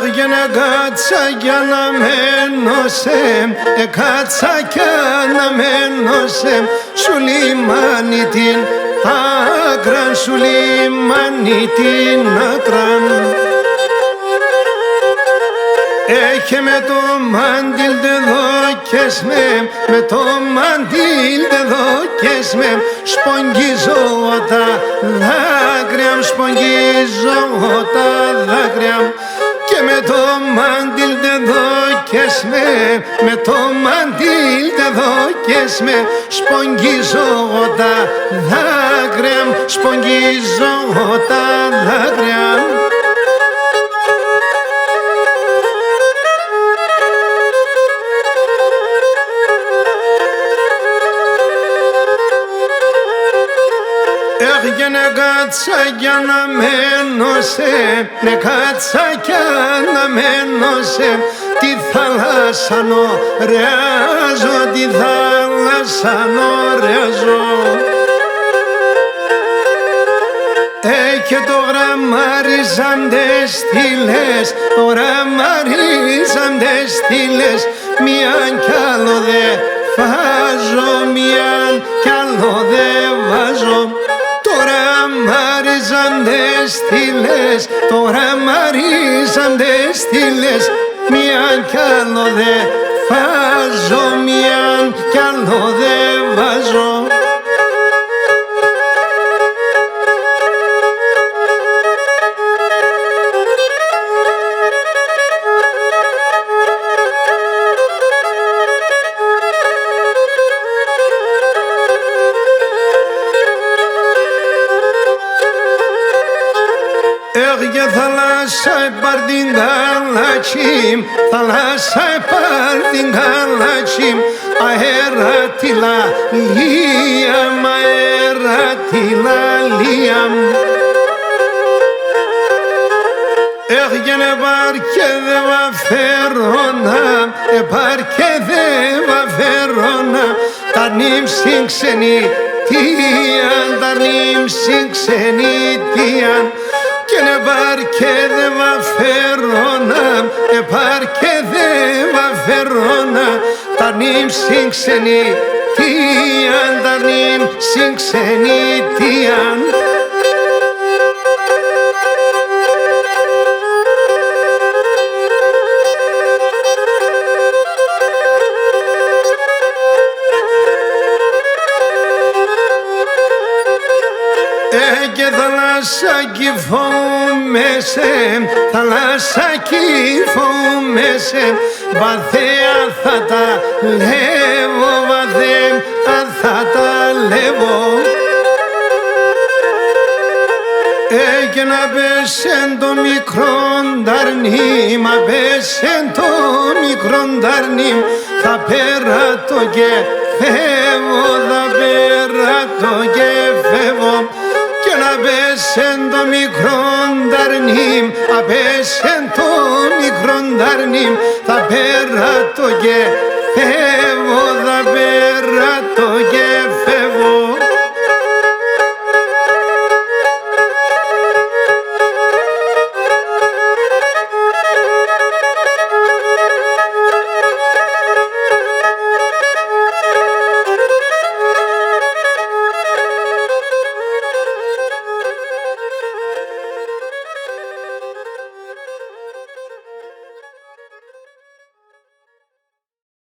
Έγινε κάτσα για να μένωσε, κάτσα κι να μένωσε, σου λιμάνι την άκραν, σου λιμάνι την άκραν. Έχε με το μάντιλ τε δόκες με το μάντιλ τε δόκες σπογγίζω τα δάκρυα, σπογγίζω τα δάκρυα. Και με το μάντιλ τε δόκες με το μάντιλ τε δόκες σπογγίζω τα δάκρυα, σπογγίζω τα δάκρυα. Έγινε κάτσα για να μένωσε, ναι κάτσα κι να μένωσε, τη θάλασσα νορεάζω, τη θάλασσα νορεάζω. Και το γραμμάριζαν τες στήλες, το γραμμάριζαν τες στήλες, μίαν κι άλλο δε βάζω, μίαν κι άλλο δε βάζω. Τώρα μάριζαν τες στήλες, τώρα μάριζαν τες στήλες, μίαν κι άλλο δε βάζω, μίαν κι άλλο δε βάζω. Έγε θάλασσα επάρ την γαλάτσι, θάλασσα επάρ την γαλάτσι, αέρα τη λαλία, αέρα τη λαλία. Έγινε επάρ και δε βαφέρωνα, επάρ και δε βαφέρωνα, τα νύμψη ξενιτίαν, τα νύμψη ξενιτίαν. Και επάρ και δε βαφέρωνα, επάρ και δε βαφέρωνα, τα νύμψη ξενιτίαν, τα νύμψη ξενιτίαν. Και θάλασσα κυφόμεσαι, θάλασσα κυφόμεσαι, βαθέα θα τα λεύω, βαθέα θα τα λεύω. Και να πέσεν το μικρό νταρνίμ, να πέσεν το μικρό νταρνίμ, θα περάτω και φεύγω, θα περάτω και φεύγω. Και να πέσεν το μικρό νταρνίμ, να πέσεν το μικρό νταρνίμ, θα περάτω και φεύγω, θα περάτω και